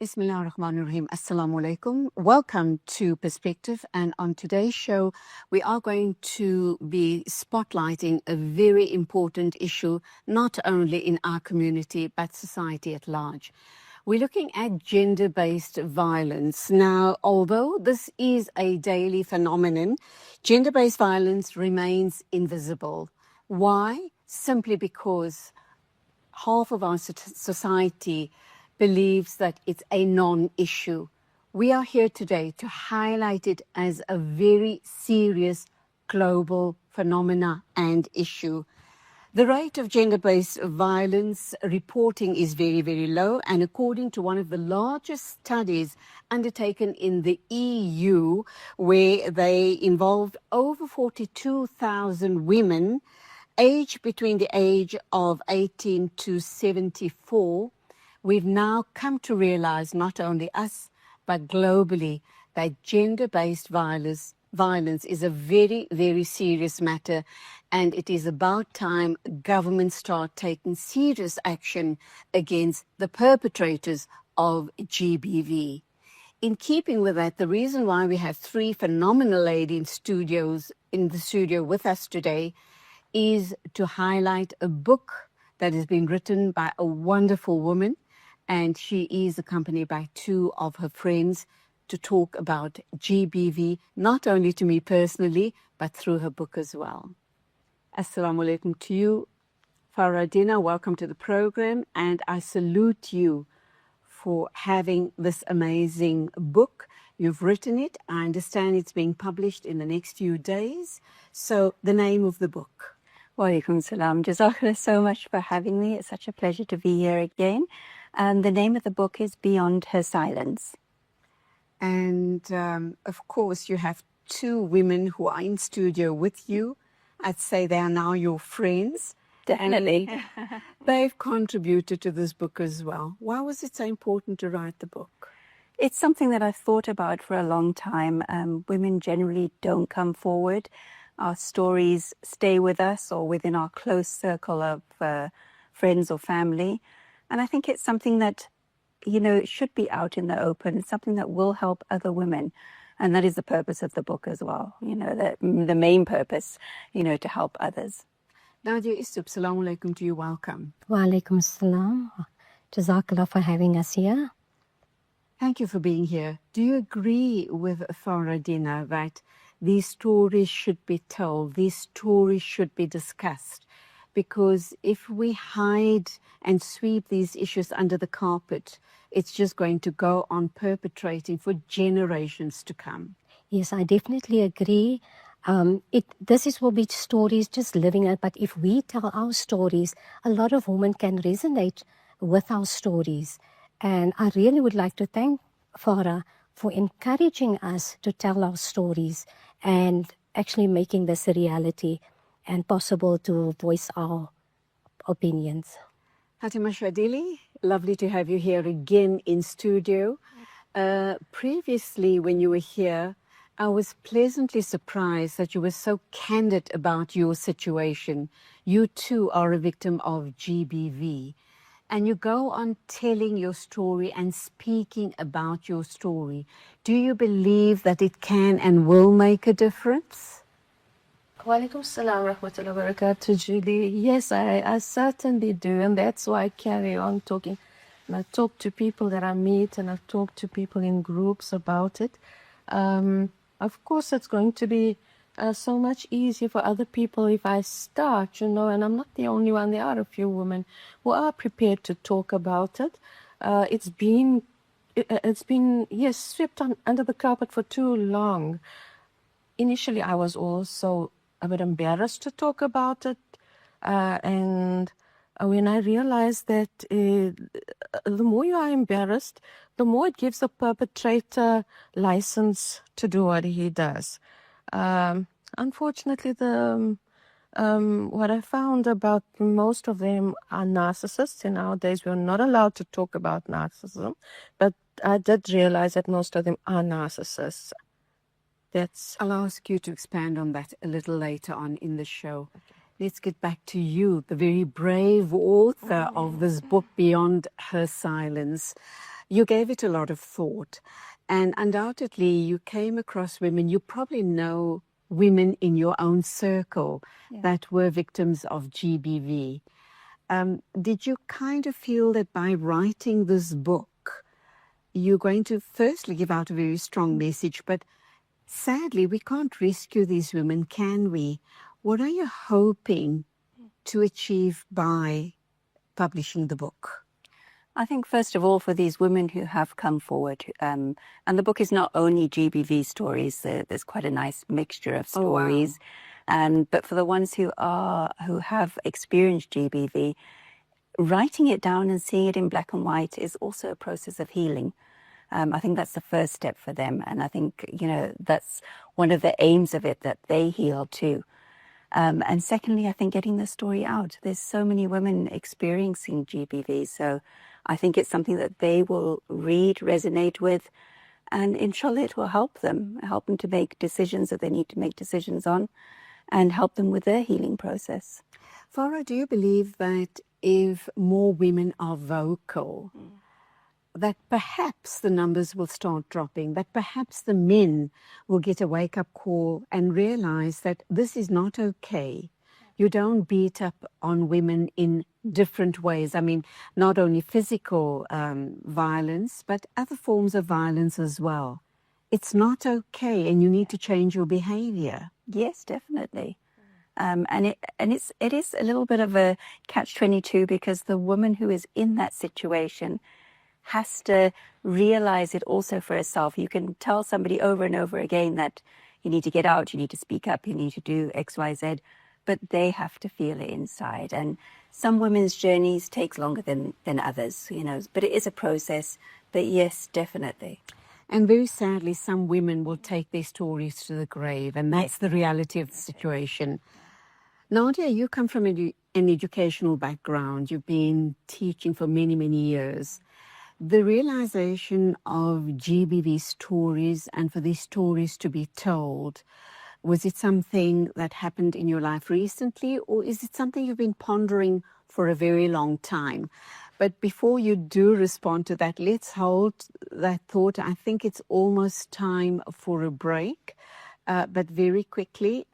Bismillahirrahmanirrahim. Assalamu alaikum. Welcome to Perspective. And on today's show, we are going to be spotlighting a very important issue, not only in our community, but society at large. We're looking at gender-based violence. Now, although this is a daily phenomenon, gender-based violence remains invisible. Why? Simply because half of our society believes that it's a non-issue. We are here today to highlight it as a very serious global phenomena and issue. The rate of gender-based violence reporting is very, very low, and according to one of the largest studies undertaken in the EU, where they involved over 42,000 women aged between the age of 18 to 74, we've now come to realize, not only us, but globally, that gender-based violence is a very, very serious matter, and it is about time governments start taking serious action against the perpetrators of GBV. In keeping with that, the reason why we have three phenomenal ladies in the studio with us today is to highlight a book that has been written by a wonderful woman, and she is accompanied by two of her friends to talk about GBV, not only to me personally, but through her book as well. Assalamu alaikum to you, Farah-Dinah. Welcome to the program, and I salute you for having this amazing book. You've written it. I understand it's being published in the next few days. So the name of the book. Wa alaikum salam. Jazakallah so much for having me. It's such a pleasure to be here again. The name of the book is Beyond Her Silence. And of course, you have two women who are in studio with you. I'd say they are now your friends. Definitely. They've contributed to this book as well. Why was it so important to write the book? It's something that I've thought about for a long time. Women generally don't come forward. Our stories stay with us or within our close circle of friends or family. And I think it's something that, it should be out in the open. It's something that will help other women. And that is the purpose of the book as well. The main purpose, to help others. Nadia, Essop, assalamu alaikum to you. Welcome. Wa alaikum salam. Jazakallah for having us here. Thank you for being here. Do you agree with Farah-Dinah that these stories should be told, these stories should be discussed? Because if we hide and sweep these issues under the carpet, it's just going to go on perpetrating for generations to come. Yes, I definitely agree. Will be stories just living it, but if we tell our stories, a lot of women can resonate with our stories. And I really would like to thank Farah for encouraging us to tell our stories and actually making this a reality and possible to voice our opinions. Fatima, Chadili, lovely to have you here again in studio. Previously, when you were here, I was pleasantly surprised that you were so candid about your situation. You too are a victim of GBV. And you go on telling your story and speaking about your story. Do you believe that it can and will make a difference? Wa alaikum salam rahmatullahi wa barakatuh, Julie. Yes, I certainly do, and that's why I carry on talking. And I talk to people that I meet, and I talk to people in groups about it. Of course, it's going to be so much easier for other people if I start, and I'm not the only one. There are a few women who are prepared to talk about it. It's been swept under the carpet for too long. Initially, I was also a bit embarrassed to talk about it. And when I realized that the more you are embarrassed, the more it gives the perpetrator license to do what he does. Unfortunately, what I found about most of them are narcissists. And nowadays, we're not allowed to talk about narcissism. But I did realize that most of them are narcissists. I'll ask you to expand on that a little later on in the show. Okay. Let's get back to you, the very brave author of this book, Beyond Her Silence. You gave it a lot of thought, and undoubtedly you came across women. You probably know women in your own circle that were victims of GBV. Did you kind of feel that by writing this book, you're going to firstly give out a very strong message, but sadly, we can't rescue these women, can we? What are you hoping to achieve by publishing the book? I think, first of all, for these women who have come forward, and the book is not only GBV stories, there's quite a nice mixture of stories. Oh, wow. But for the ones who have experienced GBV, writing it down and seeing it in black and white is also a process of healing. I think that's the first step for them. And I think, that's one of the aims of it, that they heal too. And secondly, I think getting the story out. There's so many women experiencing GBV. So I think it's something that they will read, resonate with, and inshallah it will help them to make decisions that they need to make decisions on, and help them with their healing process. Farah, do you believe that if more women are vocal, that perhaps the numbers will start dropping, that perhaps the men will get a wake-up call and realize that this is not okay? You don't beat up on women in different ways. I mean, not only physical violence, but other forms of violence as well. It's not okay, and you need to change your behavior. Yes, definitely. And it is a little bit of a catch-22, because the woman who is in that situation has to realize it also for herself. You can tell somebody over and over again that you need to get out, you need to speak up, you need to do X, Y, Z, but they have to feel it inside. And some women's journeys take longer than others, but it is a process. But yes, definitely. And very sadly, some women will take their stories to the grave, and that's the reality of the situation. Nadia, you come from an educational background. You've been teaching for many, many years. The realization of GBV stories, and for these stories to be told, was it something that happened in your life recently, or is it something you've been pondering for a very long time? But before you do respond to that, let's hold that thought. I think it's almost time for a break, but very quickly,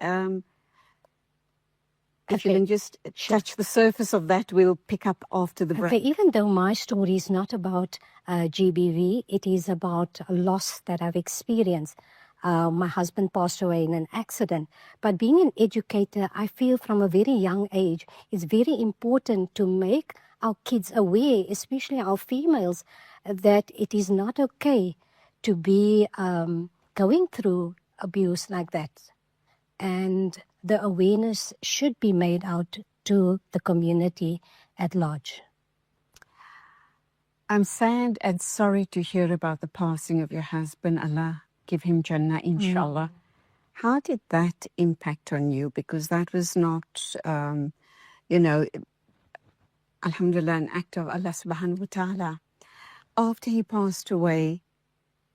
if you can just touch the surface of that, we'll pick up after the break. Okay, even though my story is not about GBV, it is about a loss that I've experienced. My husband passed away in an accident. But being an educator, I feel from a very young age, it's very important to make our kids aware, especially our females, that it is not okay to be going through abuse like that. And the awareness should be made out to the community at large. I'm sad and sorry to hear about the passing of your husband. Allah give him Jannah, inshallah. How did that impact on you? Because that was not, alhamdulillah, an act of Allah subhanahu wa ta'ala. After he passed away,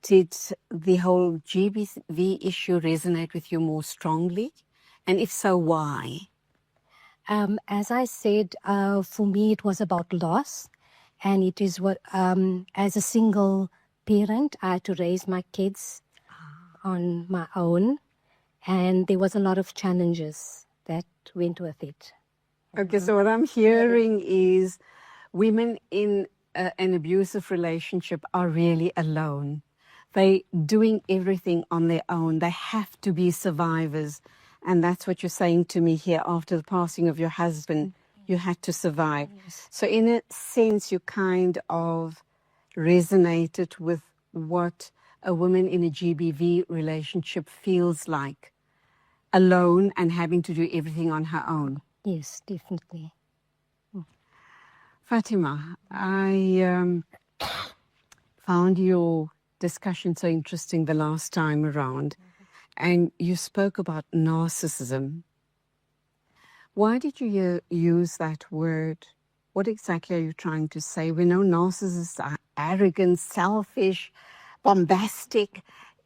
did the whole GBV issue resonate with you more strongly? And if so, why? As I said, for me, it was about loss. And it is what, as a single parent, I had to raise my kids on my own. And there was a lot of challenges that went with it. Okay, so what I'm hearing is women in an abusive relationship are really alone. They're doing everything on their own. They have to be survivors. And that's what you're saying to me here. After the passing of your husband, you had to survive. Yes. So in a sense, you kind of resonated with what a woman in a GBV relationship feels like, alone and having to do everything on her own. Yes, definitely. Fatima, I found your discussion so interesting the last time around, and you spoke about narcissism. Why did you use that word? What exactly are you trying to say? We know narcissists are arrogant, selfish, bombastic,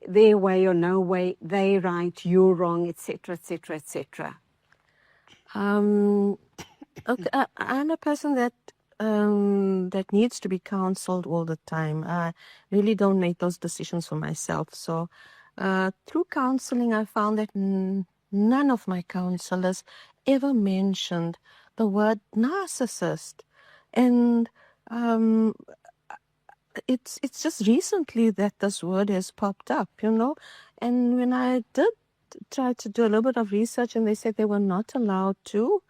their way or no way, they right, you're wrong, etc., etc., etc. Okay, I'm a person that that needs to be counseled all the time. I really don't make those decisions for myself. So through counseling, I found that none of my counselors ever mentioned the word narcissist. And it's just recently that this word has popped up, you know. And when I did try to do a little bit of research, and they said they were not allowed to,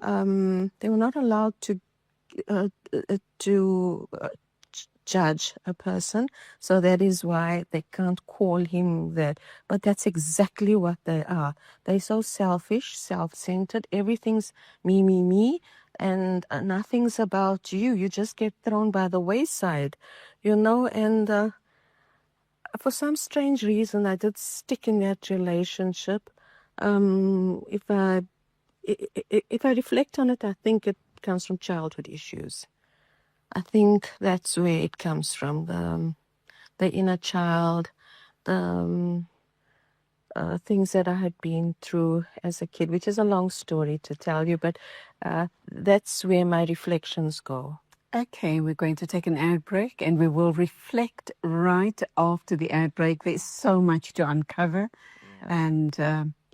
uh, to judge a person. So that is why they can't call him that. But that's exactly what they are. They're so selfish, self-centered. Everything's me, me, me. And nothing's about you. You just get thrown by the wayside, you know. And for some strange reason, I did stick in that relationship. If I reflect on it, I think it comes from childhood issues. I think that's where it comes from, the inner child, the things that I had been through as a kid, which is a long story to tell you, but that's where my reflections go. Okay, we're going to take an ad break and we will reflect right after the ad break. There's so much to uncover. Yeah. And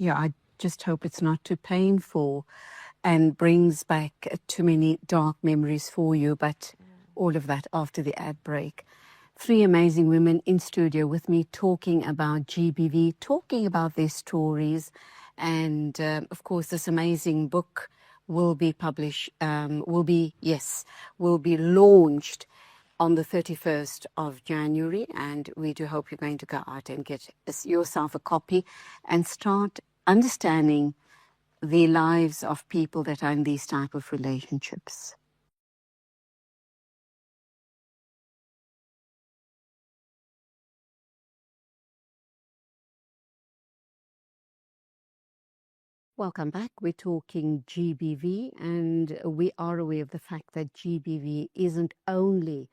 I just hope it's not too painful and brings back too many dark memories for you, but all of that after the ad break. 3 amazing women in studio with me talking about GBV, talking about their stories. And of course, this amazing book will be published, will be launched on the 31st of January. And we do hope you're going to go out and get yourself a copy and start understanding the lives of people that are in these type of relationships. Welcome back. We're talking GBV, and we are aware of the fact that GBV isn't only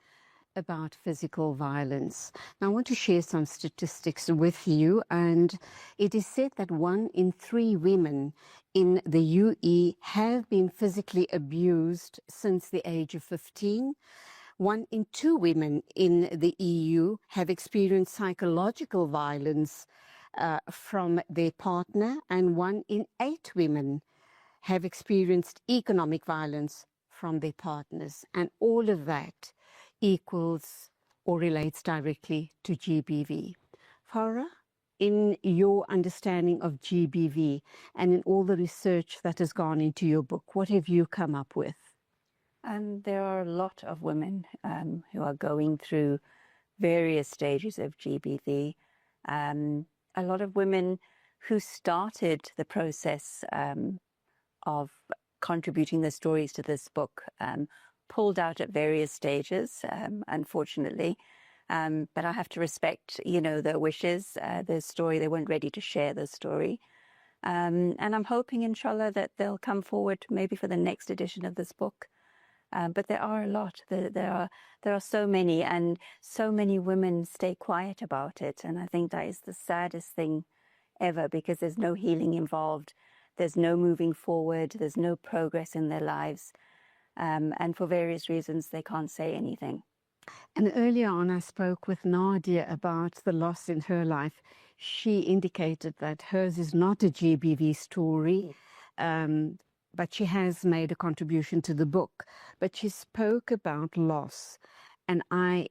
about physical violence. Now, I want to share some statistics with you, and it is said that 1 in 3 women in the UE have been physically abused since the age of 15. 1 in 2 women in the EU have experienced psychological violence from their partner, and 1 in 8 women have experienced economic violence from their partners. And all of that equals or relates directly to GBV. Farah, in your understanding of GBV and in all the research that has gone into your book, what have you come up with? There are a lot of women who are going through various stages of GBV. A lot of women who started the process of contributing their stories to this book pulled out at various stages, unfortunately. But I have to respect, their wishes, their story. They weren't ready to share their story. And I'm hoping, inshallah, that they'll come forward maybe for the next edition of this book. But there are a lot. There are so many, and so many women stay quiet about it. And I think that is the saddest thing ever, because there's no healing involved. There's no moving forward. There's no progress in their lives. And for various reasons, they can't say anything. And earlier on, I spoke with Nadia about the loss in her life. She indicated that hers is not a GBV story, but she has made a contribution to the book. But she spoke about loss, and I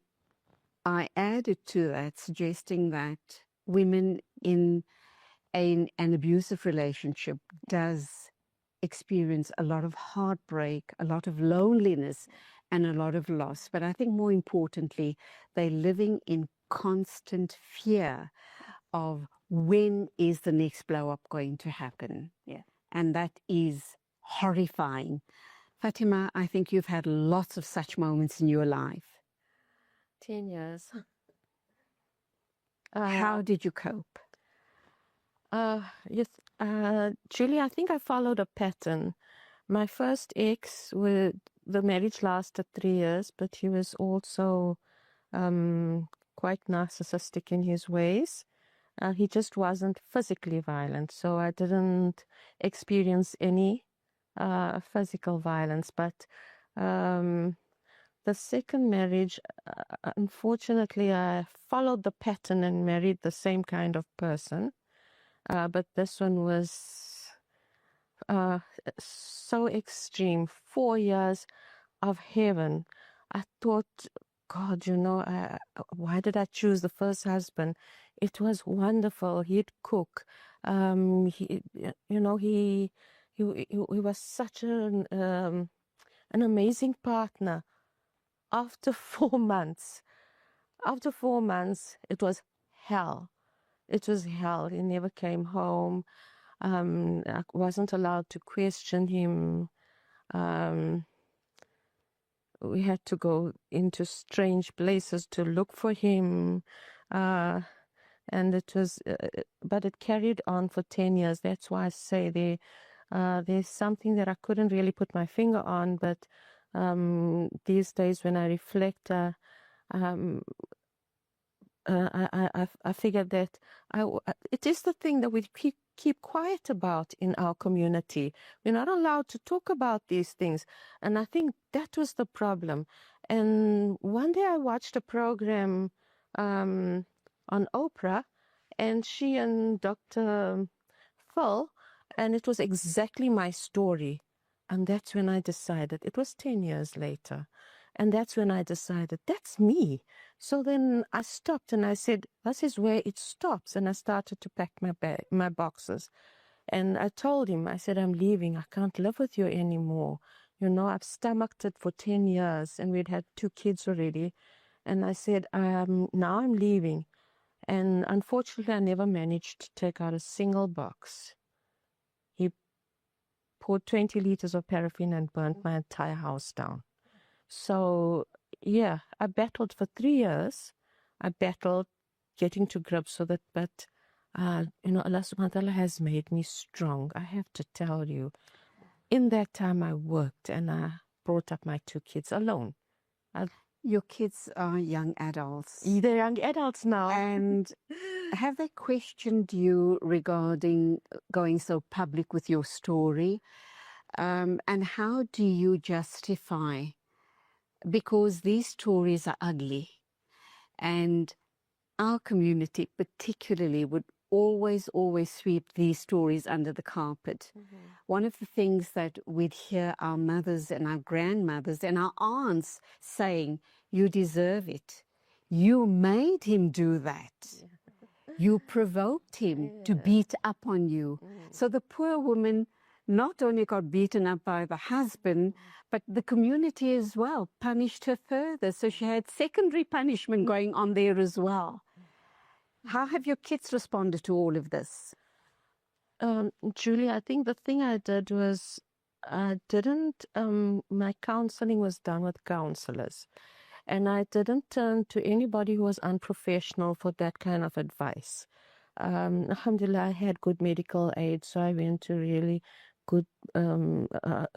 added to that, suggesting that women in an abusive relationship does experience a lot of heartbreak, a lot of loneliness, and a lot of loss. But I think more importantly, they're living in constant fear of when is the next blow up going to happen. Yeah. And that is horrifying. Fatima, I think you've had lots of such moments in your life. 10 years. How did you cope? Yes, Julie, I think I followed a pattern. My first ex, the marriage lasted 3 years, but he was also quite narcissistic in his ways. He just wasn't physically violent, so I didn't experience any physical violence. But The second marriage, unfortunately, I followed the pattern and married the same kind of person. But this one was so extreme. 4 years of heaven. I thought, God, why did I choose the first husband? It was wonderful. He'd cook. He was such an amazing partner. After 4 months, it was hell. It was hell. He never came home. I wasn't allowed to question him. We had to go into strange places to look for him. And it was, but it carried on for 10 years. That's why I say there's something that I couldn't really put my finger on, but these days when I reflect, I figured that it is the thing that we keep quiet about in our community. We're not allowed to talk about these things. And I think that was the problem. And one day I watched a program on Oprah, and she and Dr. Phil, and it was exactly my story. And that's when I decided, it was 10 years later, and that's when I decided, that's me. So then I stopped and I said, this is where it stops. And I started to pack my boxes. And I told him, I said, I'm leaving. I can't live with you anymore. I've stomached it for 10 years and we'd had 2 kids already. And I said, now I'm leaving. And unfortunately, I never managed to take out a single box. He poured 20 liters of paraffin and burnt my entire house down. So, yeah, I battled for 3 years. I battled getting to grips with it, but, Allah subhanahu wa ta'ala has made me strong. I have to tell you, in that time I worked and I brought up my 2 kids alone. Your kids are young adults. They're young adults now. And have they questioned you regarding going so public with your story? And how do you justify? Because these stories are ugly, and our community particularly would always sweep these stories under the carpet. Mm-hmm. One of the things that we'd hear our mothers and our grandmothers and our aunts saying, you deserve it. You made him do that. Yeah. You provoked him to beat up on you. So the poor woman not only got beaten up by the husband, but the community as well punished her further. So she had secondary punishment going on there as well. How have your kids responded to all of this? Julie, I think the thing I did was I didn't, my counseling was done with counselors. And I didn't turn to anybody who was unprofessional for that kind of advice. Alhamdulillah, I had good medical aid, so I went to really good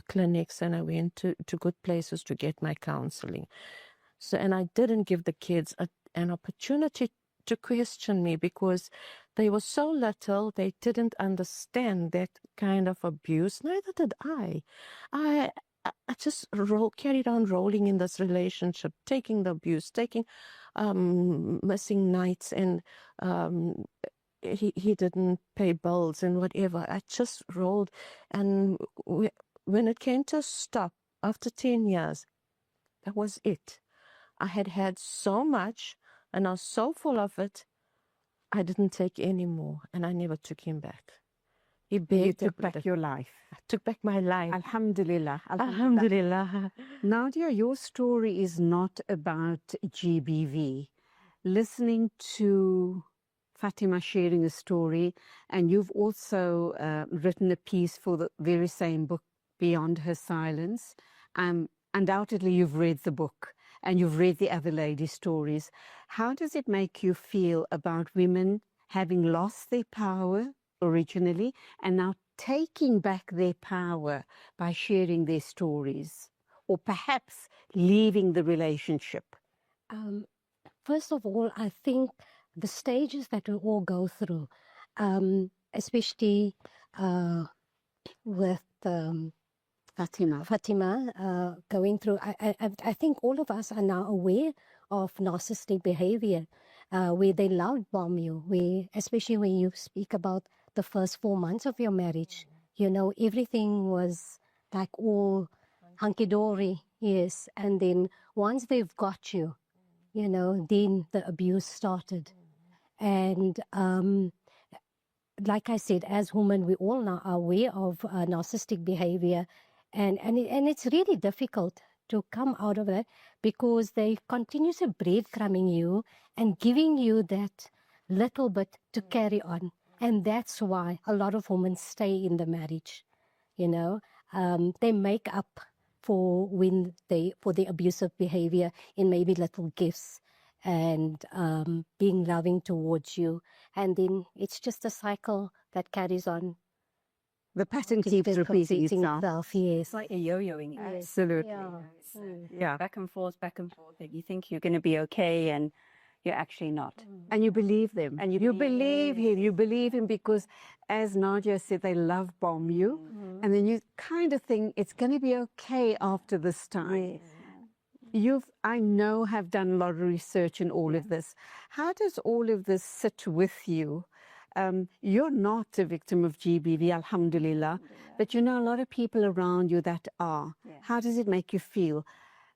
clinics and I went to good places to get my counseling. So, and I didn't give the kids an opportunity to question me because they were so little, they didn't understand that kind of abuse. Neither did I. I just carried on rolling in this relationship, taking the abuse, taking missing nights, and he didn't pay bills and whatever. I just rolled, and when it came to a stop after 10 years, that was it. I had so much, and I was so full of it, I didn't take any more, and I never took him back. He begged. You took back your life. I took back my life. Alhamdulillah. Alhamdulillah. Nadia, your story is not about GBV. Listening to Fatima sharing a story, and you've also written a piece for the very same book, Beyond Her Silence. Undoubtedly, you've read the book and you've read the other ladies' stories. How does it make you feel about women having lost their power originally and now taking back their power by sharing their stories, or perhaps leaving the relationship? First of all, I think the stages that we all go through, especially with Fatima, going through, I think all of us are now aware of narcissistic behavior, where they loud bomb you, especially when you speak about the first 4 months of your marriage. You know, everything was like all hunky-dory, yes. And then once they've got you, you know, then the abuse started. And like I said, as women, we all now are aware of narcissistic behavior, and it's really difficult to come out of it because they continuously breadcrumbing you and giving you that little bit to carry on, and that's why a lot of women stay in the marriage. You know, they make up for the abusive behavior in maybe little gifts and being loving towards you. And then it's just a cycle that carries on. The pattern keeps repeating itself. Yes. It's like a yo-yoing. Yes. Absolutely. Yeah. Back and forth. And you think you're going to be okay, and you're actually not. And you believe them. And you believe him. You believe him because, as Nadia said, they love bomb you. And then you kind of think it's going to be okay after this time. Yes. I know, have done a lot of research in all of this. How does all of this sit with you? You're not a victim of GBV, alhamdulillah, but you know a lot of people around you that are. Yes. How does it make you feel?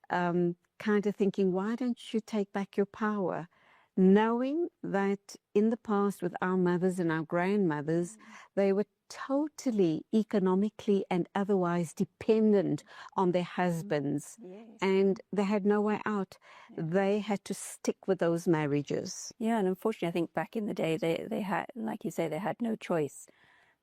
Kind of thinking, why don't you take back your power? Knowing that in the past with our mothers and our grandmothers, they were totally economically and otherwise dependent on their husbands, and they had no way out. They had to stick with those marriages. Yeah, and unfortunately, I think back in the day, they had, like you say, they had no choice.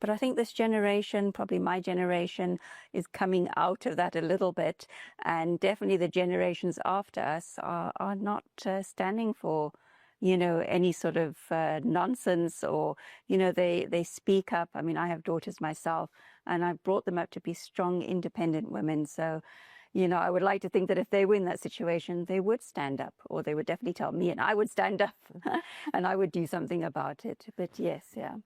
But I think this generation, probably my generation, is coming out of that a little bit, and definitely the generations after us are not standing for, you know, any sort of nonsense, or, you know, they speak up. I mean, I have daughters myself, and I've brought them up to be strong, independent women. So, you know, I would like to think that if they were in that situation, they would stand up, or they would definitely tell me, and I would stand up and I would do something about it. But yes, yeah.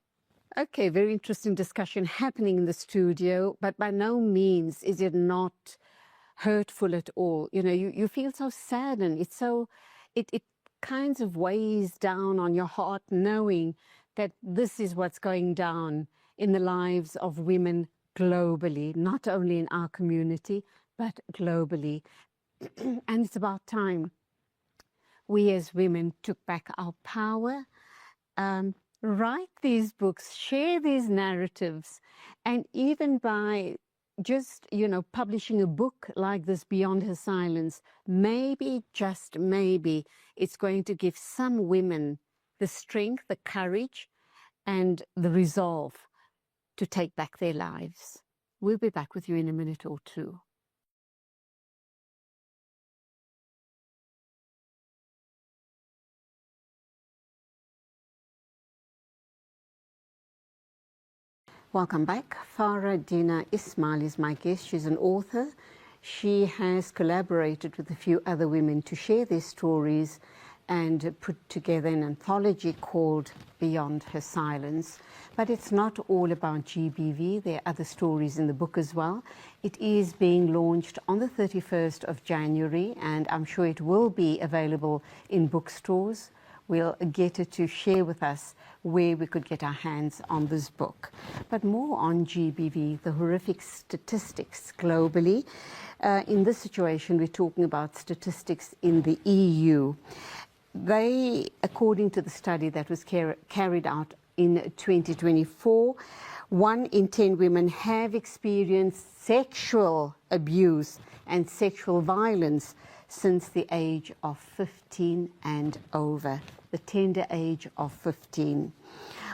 Okay, very interesting discussion happening in the studio, but by no means is it not hurtful at all. You know, you feel so saddened. It's so, it kinds of weighs down on your heart knowing that this is what's going down in the lives of women globally, not only in our community, but globally. And it's about time we as women took back our power, write these books, share these narratives, and even by just, you know, publishing a book like this, Beyond Her Silence, maybe, just maybe, it's going to give some women the strength, the courage, and the resolve to take back their lives. We'll be back with you in a minute or two. Welcome back. Farah-Dinah Ismail is my guest. She's an author. She has collaborated with a few other women to share their stories and put together an anthology called Beyond Her Silence. But it's not all about GBV. There are other stories in the book as well. It is being launched on the 31st of January, and I'm sure it will be available in bookstores. We'll get her to share with us where we could get our hands on this book. But more on GBV, the horrific statistics globally. In this situation, we're talking about statistics in the EU. They, according to the study that was carried out in 2024, 1 in 10 women have experienced sexual abuse and sexual violence since the age of 15 and over, the tender age of 15.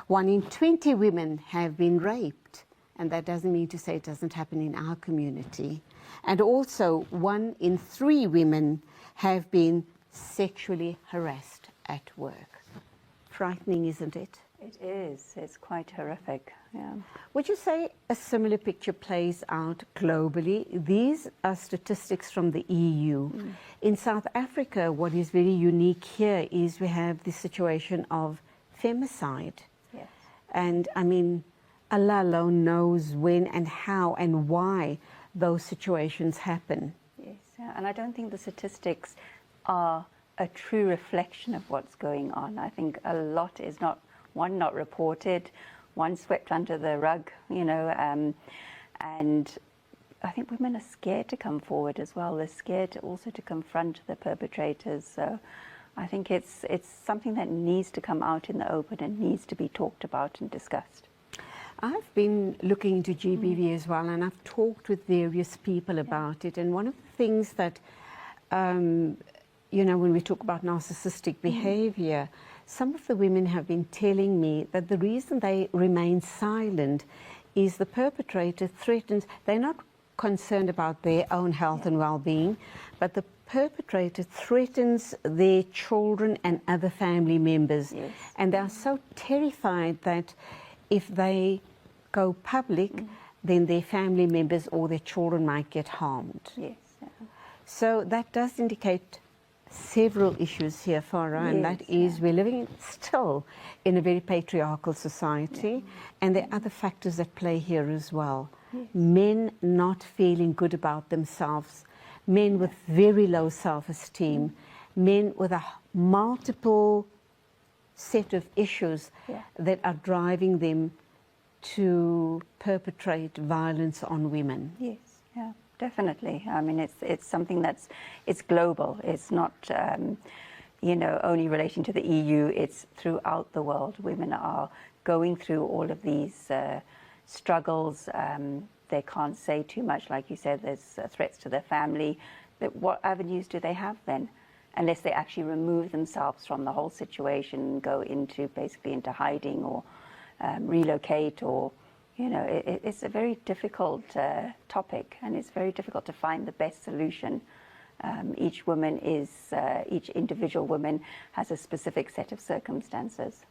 1 in 20 women have been raped, and that doesn't mean to say it doesn't happen in our community. And also 1 in 3 women have been sexually harassed at work. Frightening, isn't it? It is. It's quite horrific. Yeah. Would you say a similar picture plays out globally? These are statistics from the EU. In South Africa, what is very unique here is we have the situation of femicide. Yes. And I mean, Allah alone knows when and how and why those situations happen. Yes, yeah. And I don't think the statistics are a true reflection of what's going on. I think a lot is not reported, one swept under the rug, you know, and I think women are scared to come forward as well. They're scared also to confront the perpetrators. So I think it's something that needs to come out in the open and needs to be talked about and discussed. I've been looking into GBV as well, and I've talked with various people about it. And one of the things that, you know, when we talk about narcissistic behavior, some of the women have been telling me that the reason they remain silent is the perpetrator threatens, they're not concerned about their own health and well-being, but the perpetrator threatens their children and other family members. Yes. And they are so terrified that if they go public, then their family members or their children might get harmed. Yes. Yeah. So that does indicate several issues here, Farah, and that is we're living still in a very patriarchal society, and there are other factors that play here as well. Men not feeling good about themselves, men with very low self-esteem, men with a multiple set of issues that are driving them to perpetrate violence on women. Yes, yeah, definitely. I mean, it's something it's global. It's not, you know, only relating to the EU. It's throughout the world. Women are going through all of these struggles. They can't say too much, like you said. There's threats to their family. But what avenues do they have then? Unless they actually remove themselves from the whole situation, go into basically into hiding or relocate, or, you know, it's a very difficult topic, and it's very difficult to find the best solution. Each woman each individual woman has a specific set of circumstances.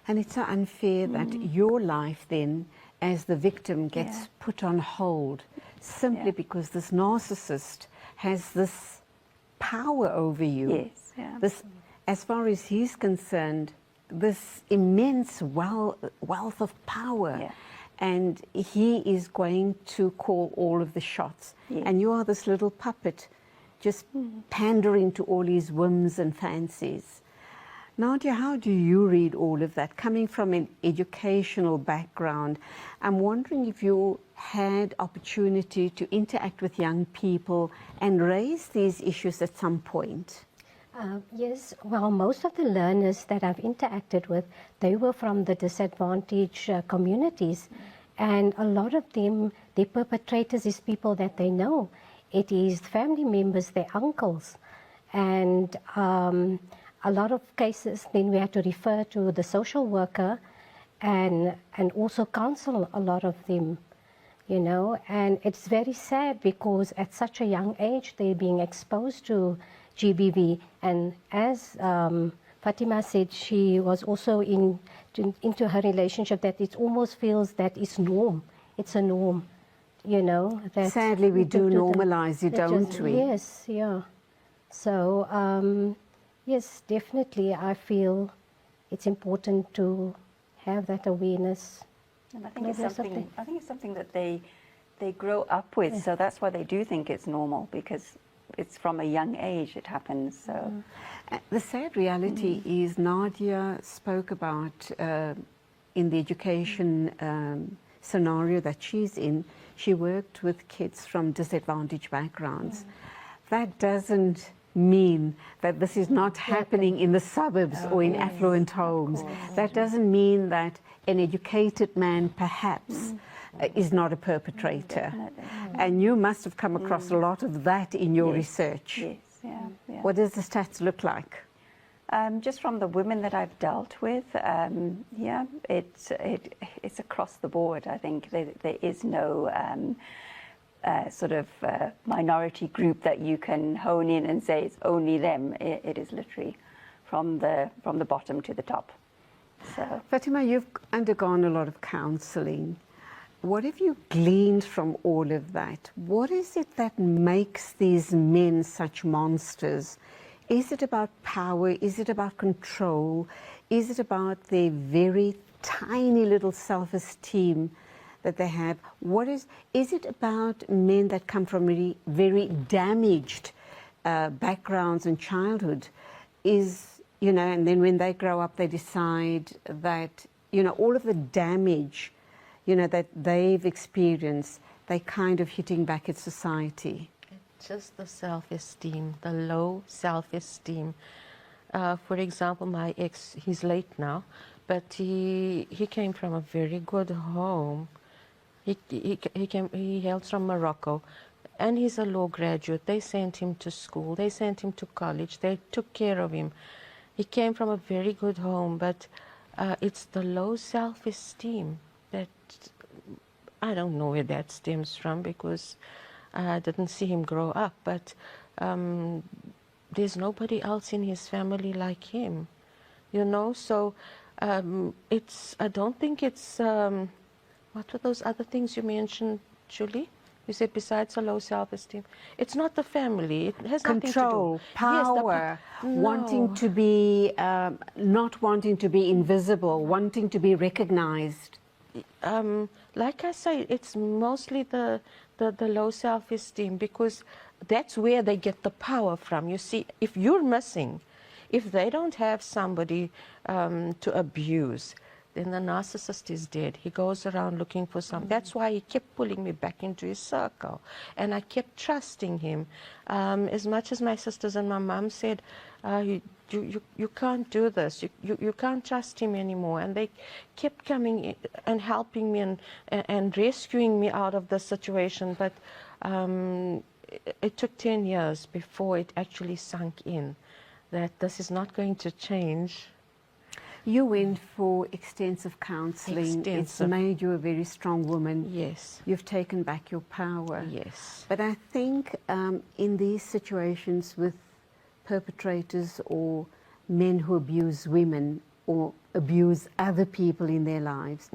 And it's so unfair that your life then, as the victim, gets put on hold simply because this narcissist has this power over you. Yes, yeah. This, as far as he's concerned, this immense wealth of power. Yeah. And he is going to call all of the shots. Yes. And you are this little puppet just pandering to all his whims and fancies. Nadia, how do you read all of that? Coming from an educational background, I'm wondering if you had opportunity to interact with young people and raise these issues at some point. Yes, well, most of the learners that I've interacted with, they were from the disadvantaged communities. And a lot of them, the perpetrators is people that they know. It is family members, their uncles. And a lot of cases, then we had to refer to the social worker and also counsel a lot of them, you know. And it's very sad because at such a young age, they're being exposed to GBV. And as Fatima said, she was also into her relationship that it almost feels that it's norm. It's a norm, you know. That sadly, we do normalize it, don't we? Yes, yeah. So, yes, definitely, I feel it's important to have that awareness. And I think it's something that they grow up with. So that's why they do think it's normal, because it's from a young age it happens. So the sad reality is Nadia spoke about in the education scenario that she's in, she worked with kids from disadvantaged backgrounds. That doesn't mean that this is not happening in the suburbs or in affluent homes. That doesn't mean that an educated man perhaps is not a perpetrator. And you must have come across a lot of that in your research. Yes, yeah. What does the stats look like? Just from the women that I've dealt with, yeah, it's across the board. I think there is no sort of minority group that you can hone in and say it's only them. It is literally from the bottom to the top. So, Fatima, you've undergone a lot of counselling. What have you gleaned from all of that? What is it that makes these men such monsters? Is it about power? Is it about control? Is it about their very tiny little self-esteem that they have? Is it about men that come from really very damaged backgrounds and childhood? And then when they grow up, they decide that, all of the damage, that they've experienced, they kind of hitting back at society. Just the self-esteem, the low self-esteem. For example, my ex, he's late now, but he came from a very good home. He hails from Morocco, and he's a law graduate. They sent him to school, they sent him to college, they took care of him. He came from a very good home, but it's the low self-esteem that, I don't know where that stems from, because I didn't see him grow up, but there's nobody else in his family like him, so I don't think it's, what were those other things you mentioned, Julie? You said besides a low self-esteem, it's not the family. It has nothing to do. Control, power, No. wanting to be, not wanting to be invisible, wanting to be recognized. Like I say, it's mostly the low self-esteem, because that's where they get the power from. You see, if you're missing, if they don't have somebody to abuse, then the narcissist is dead. He goes around looking for some. That's why he kept pulling me back into his circle, and I kept trusting him. As much as my sisters and my mom said, you can't do this. You can't trust him anymore. And they kept coming in and helping me and rescuing me out of the situation. But it took 10 years before it actually sunk in that this is not going to change. You went for extensive counselling. It's made you a very strong woman. Yes. You've taken back your power. Yes. But I think in these situations with perpetrators or men who abuse women or abuse other people in their lives,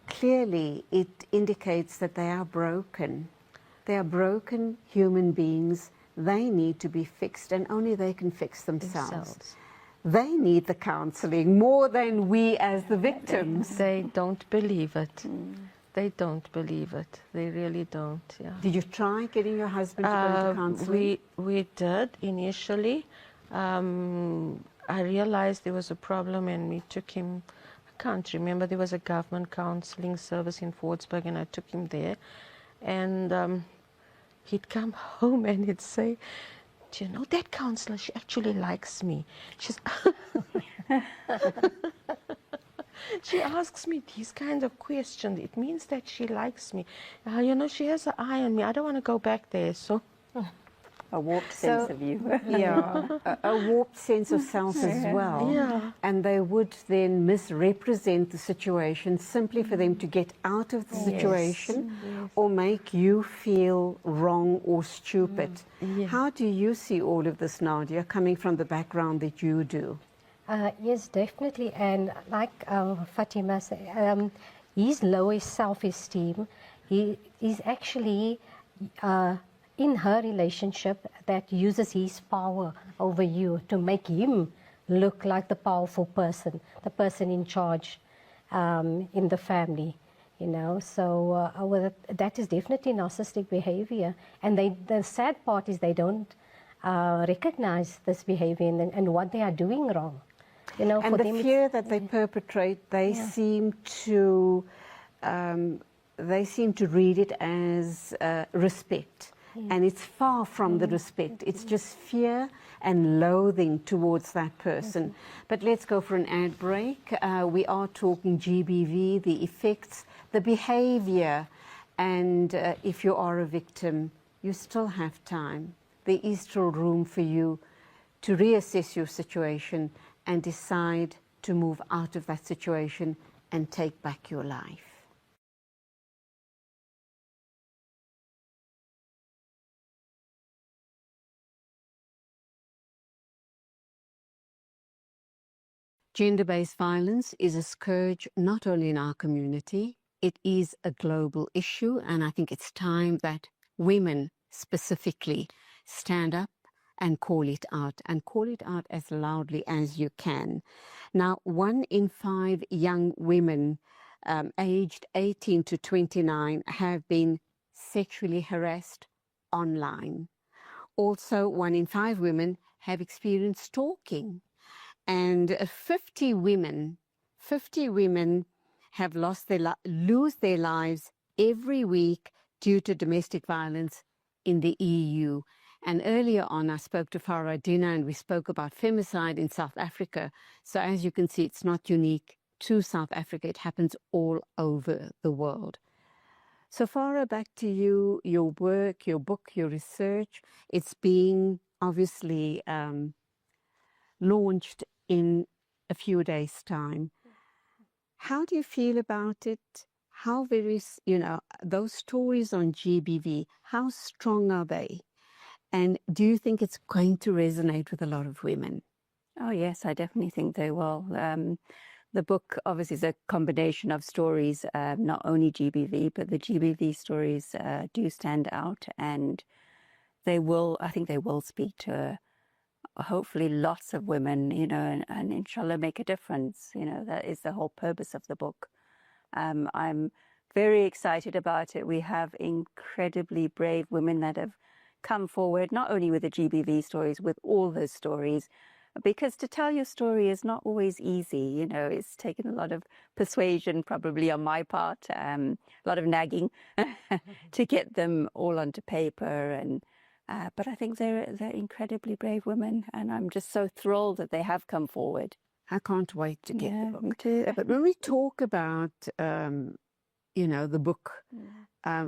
clearly it indicates that they are broken. They are broken human beings. They need to be fixed, and only they can fix themselves. They need the counselling more than we as the victims. They don't believe it. They don't believe it. They really don't. Yeah. Did you try getting your husband to go to counselling? We did initially. I realized there was a problem, and we took him. I can't remember. There was a government counselling service in Fordsburg, and I took him there. And he'd come home and he'd say, "Do you know that counsellor? She actually likes me. She asks me these kinds of questions. It means that she likes me. She has an eye on me. I don't want to go back there." So, a warped sense of you. Yeah, a warped sense of self as well. Yeah. And they would then misrepresent the situation simply for them to get out of the situation or make you feel wrong or stupid. How do you see all of this, Nadia, coming from the background that you do? Yes, definitely. And like Fatima said, his lowest self-esteem, he's actually in her relationship that uses his power over you to make him look like the powerful person, the person in charge in the family. So that is definitely narcissistic behavior. And the sad part is they don't recognize this behavior and what they are doing wrong. And for the them fear that they perpetrate, they seem to read it as respect. And it's far from the respect. It's just fear and loathing towards that person. But let's go for an ad break. We are talking GBV, the effects, the behavior, and if you are a victim, you still have time. There is still room for you to reassess your situation and decide to move out of that situation and take back your life. Gender-based violence is a scourge not only in our community, it is a global issue, and I think it's time that women specifically stand up and call it out as loudly as you can. Now, 1 in 5 young women aged 18 to 29 have been sexually harassed online. Also, 1 in 5 women have experienced stalking, and 50 women have lose their lives every week due to domestic violence in the EU. And earlier on, I spoke to Farah-Dinah, and we spoke about femicide in South Africa. So as you can see, it's not unique to South Africa. It happens all over the world. So Farah, back to you, your work, your book, your research. It's being obviously launched in a few days' time. How do you feel about it? How those stories on GBV, how strong are they? And do you think it's going to resonate with a lot of women? Oh, yes, I definitely think they will. The book obviously is a combination of stories, not only GBV, but the GBV stories do stand out, and I think they will speak to hopefully lots of women, and inshallah make a difference. That is the whole purpose of the book. I'm very excited about it. We have incredibly brave women that have come forward, not only with the GBV stories, with all the stories, because to tell your story is not always easy. It's taken a lot of persuasion, probably on my part, a lot of nagging to get them all onto paper. And but I think they're incredibly brave women, and I'm just so thrilled that they have come forward. I can't wait to get the book. Me too. But when we talk about, the book,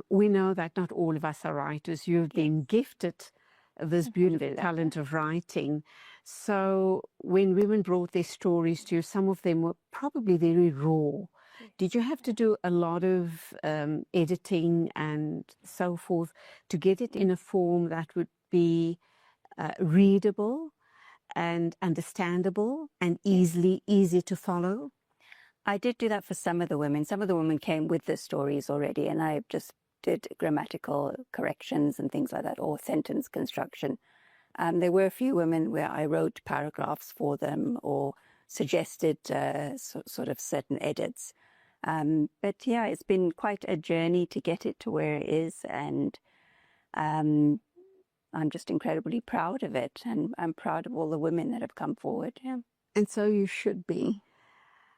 we know that not all of us are writers. You've been gifted this beautiful talent of writing. So when women brought their stories to you, some of them were probably very raw. Did you have to do a lot of editing and so forth to get it in a form that would be readable and understandable and easy to follow? I did do that for some of the women. Some of the women came with the stories already, and I just did grammatical corrections and things like that, or sentence construction. There were a few women where I wrote paragraphs for them or suggested sort of certain edits. But yeah, it's been quite a journey to get it to where it is, and I'm just incredibly proud of it, and I'm proud of all the women that have come forward. Yeah. And so you should be.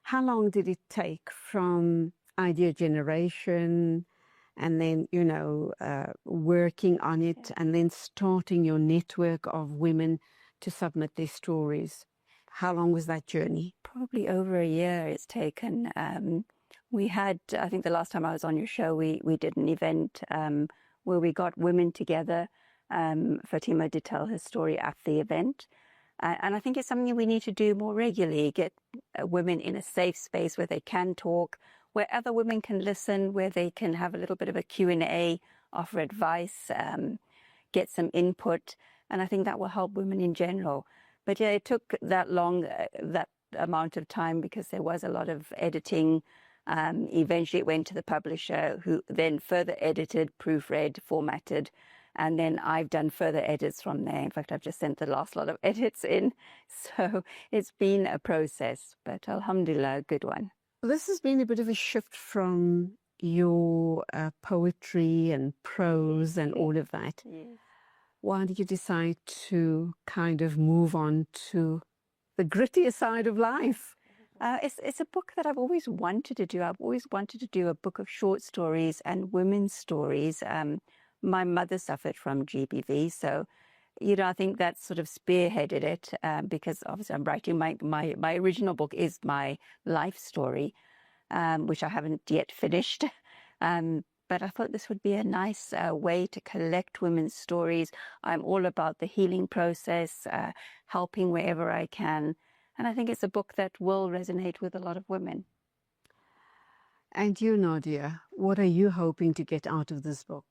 How long did it take from idea generation and then, working on it and then starting your network of women to submit their stories? How long was that journey? Probably over a year it's taken. We had, I think the last time I was on your show, we did an event where we got women together. Fatima did tell her story at the event. And I think it's something we need to do more regularly, get women in a safe space where they can talk, where other women can listen, where they can have a little bit of a Q&A, offer advice, get some input. And I think that will help women in general. But yeah, it took that long, that amount of time, because there was a lot of editing. Eventually it went to the publisher, who then further edited, proofread, formatted. And then I've done further edits from there. In fact, I've just sent the last lot of edits in. So it's been a process, but alhamdulillah, a good one. This has been a bit of a shift from your poetry and prose and all of that. Yes. Why did you decide to kind of move on to the grittier side of life? It's a book that I've always wanted to do. I've always wanted to do a book of short stories and women's stories. My mother suffered from GBV, so I think that sort of spearheaded it, because obviously I'm writing my original book is my life story, which I haven't yet finished. But I thought this would be a nice way to collect women's stories. I'm all about the healing process, helping wherever I can. And I think it's a book that will resonate with a lot of women. And you, Nadia, what are you hoping to get out of this book?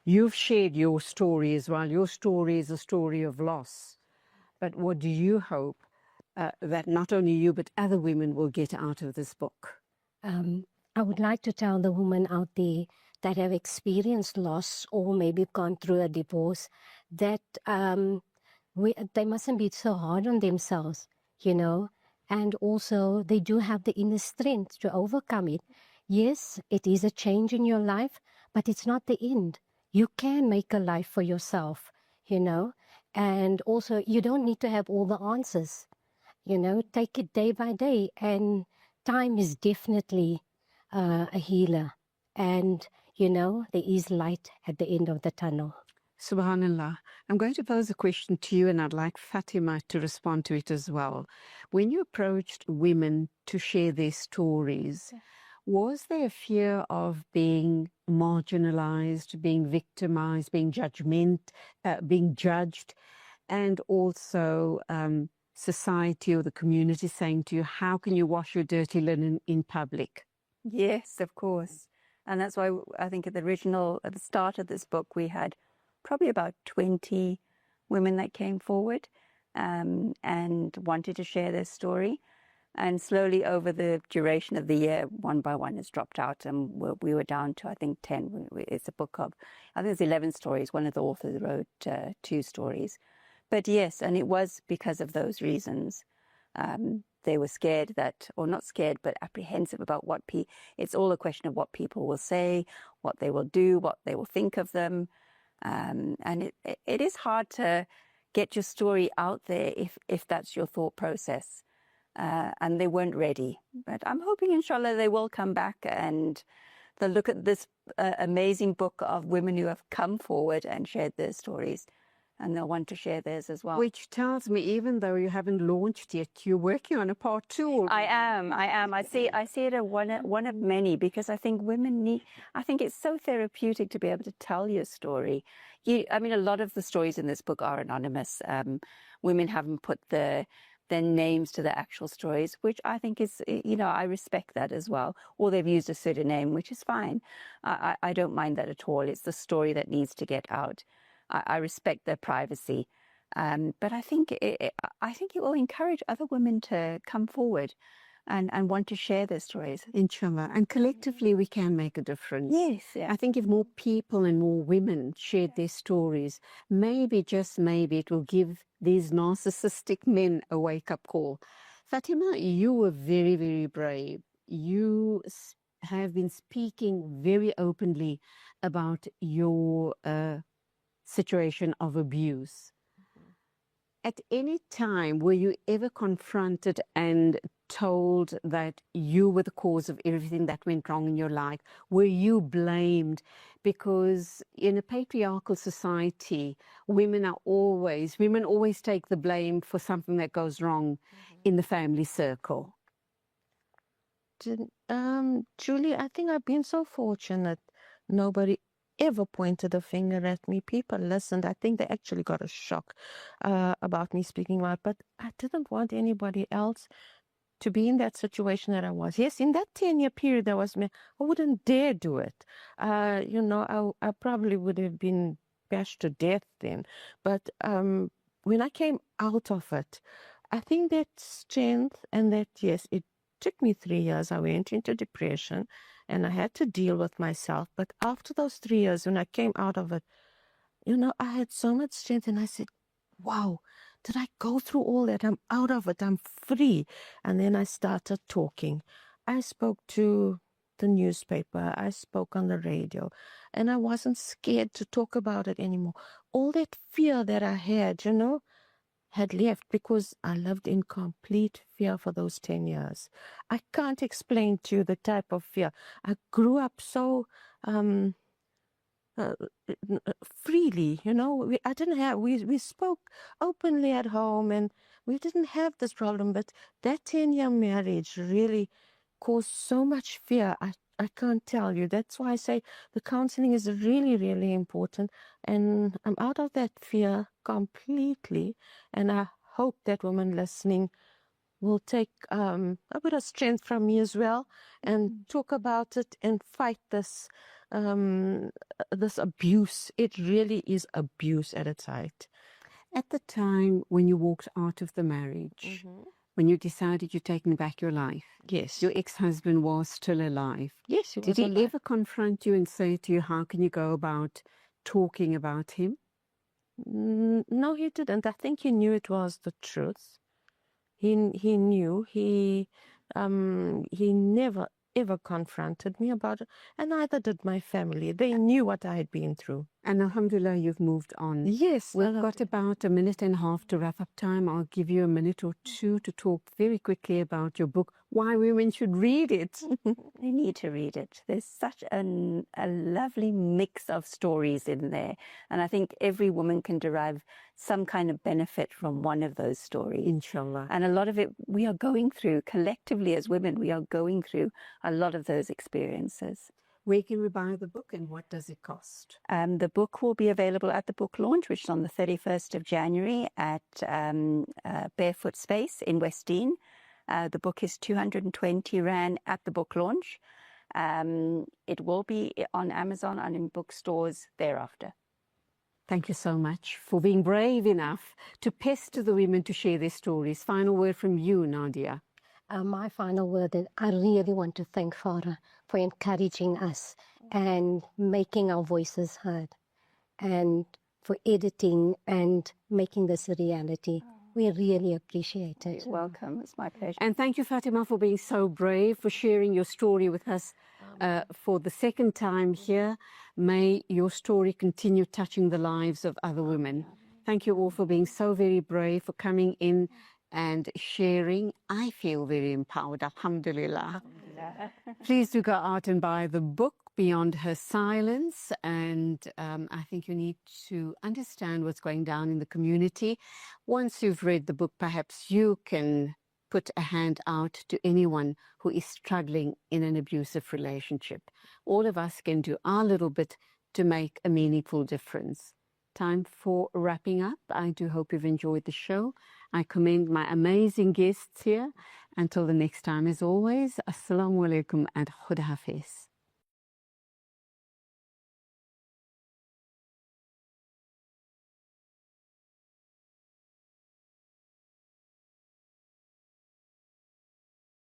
You've shared your story as well. Your story is a story of loss. But what do you hope that not only you, but other women will get out of this book? I would like to tell the women out there that have experienced loss or maybe gone through a divorce that they mustn't be so hard on themselves, and also they do have the inner strength to overcome it. yes, it is a change in your life, but it's not the end. You can make a life for yourself, you know, and also you don't need to have all the answers, you know, take it day by day. And time is definitely a healer. And, you know, there is light at the end of the tunnel. Subhanallah. I'm going to pose a question to you, and I'd like Fatima to respond to it as well. When you approached women to share their stories, was there a fear of being marginalized, being victimized, being being judged, and also society or the community saying to you, how can you wash your dirty linen in public? Yes, of course. And that's why I think at the start of this book, we had probably about 20 women that came forward and wanted to share their story. And slowly over the duration of the year, one by one has dropped out. And we were down to, I think, 10. It's a book of, I think it's 11 stories. One of the authors wrote 2 stories. But yes, and it was because of those reasons. They were scared or not scared, but apprehensive about it's all a question of what people will say, what they will do, what they will think of them. And it is hard to get your story out there if that's your thought process. And they weren't ready. But I'm hoping, inshallah, they will come back and they'll look at this amazing book of women who have come forward and shared their stories. And they'll want to share theirs as well. Which tells me, even though you haven't launched yet, you're working on a part 2 already. I am. I see it as one of many, because I think I think it's so therapeutic to be able to tell your story. I mean, a lot of the stories in this book are anonymous. Women haven't put their names to the actual stories, which I think is, you know, I respect that as well. Or they've used a pseudonym, which is fine. I don't mind that at all. It's the story that needs to get out. I respect their privacy, but I think it will encourage other women to come forward and want to share their stories. Inshallah. And collectively, we can make a difference. Yes. Yeah. I think if more people and more women shared their stories, maybe, just maybe, it will give these narcissistic men a wake-up call. Fatima, you were very, very brave. You have been speaking very openly about your situation of abuse. At any time, were you ever confronted and told that you were the cause of everything that went wrong in your life? Were you blamed? Because in a patriarchal society, women always take the blame for something that goes wrong in the family circle. Julie, I think I've been so fortunate. Nobody ever pointed a finger at me. People listened. I think they actually got a shock about me speaking out, but I didn't want anybody else to be in that situation that I was. Yes, in that 10-year period I was, I wouldn't dare do it. You know, I probably would have been bashed to death then. But when I came out of it, I think that strength and that, yes, it took me 3 years. I went into depression and I had to deal with myself. But after those 3 years, when I came out of it, you know, I had so much strength and I said, wow, did I go through all that? I'm out of it. I'm free. And then I started talking. I spoke to the newspaper. I spoke on the radio. And I wasn't scared to talk about it anymore. All that fear that I had, you know, had left because I lived in complete fear for those 10 years. I can't explain to you the type of fear. I grew up so freely, you know. We spoke openly at home and we didn't have this problem. But that 10-year marriage really caused so much fear. I can't tell you. That's why I say the counseling is really, really important. And I'm out of that fear completely. And I hope that women listening will take a bit of strength from me as well and talk about it and fight this abuse. It really is abuse at its height. At the time when you walked out of the marriage, when you decided you're taking back your life, Yes. your ex-husband was still alive. Yes, he was Did he alive. ever confront you and say to you, how can you go about talking about him? No, he didn't. I think he knew it was the truth. He knew. He never ever confronted me about it, and neither did my family. They knew what I had been through. And alhamdulillah, you've moved on. Yes. We've got about a minute and a half to wrap up time. I'll give you a minute or two to talk very quickly about your book, why women should read it. They need to read it. There's such a lovely mix of stories in there. And I think every woman can derive some kind of benefit from one of those stories. Inshallah. And a lot of it we are going through, collectively as women, we are going through a lot of those experiences. Where can we buy the book and what does it cost? The book will be available at the book launch, which is on the 31st of January at Barefoot Space in Westdean. The book is 220 Rand at the book launch. It will be on Amazon and in bookstores thereafter. Thank you so much for being brave enough to pester the women to share their stories. Final word from you, Nadia. My final word is I really want to thank Farah for encouraging us and making our voices heard and for editing and making this a reality. We really appreciate it. You're welcome. It's my pleasure. And thank you, Fatima, for being so brave, for sharing your story with us for the second time here. May your story continue touching the lives of other women. Thank you all for being so very brave, for coming in and sharing. I feel very empowered, alhamdulillah. Please do go out and buy the book, Beyond Her Silence. And I think you need to understand what's going down in the community. Once you've read the book, perhaps you can put a hand out to anyone who is struggling in an abusive relationship. All of us can do our little bit to make a meaningful difference. Time for wrapping up. I do hope you've enjoyed the show. I commend my amazing guests here. Until the next time, as always, Assalamu alaikum and Khuda Hafiz.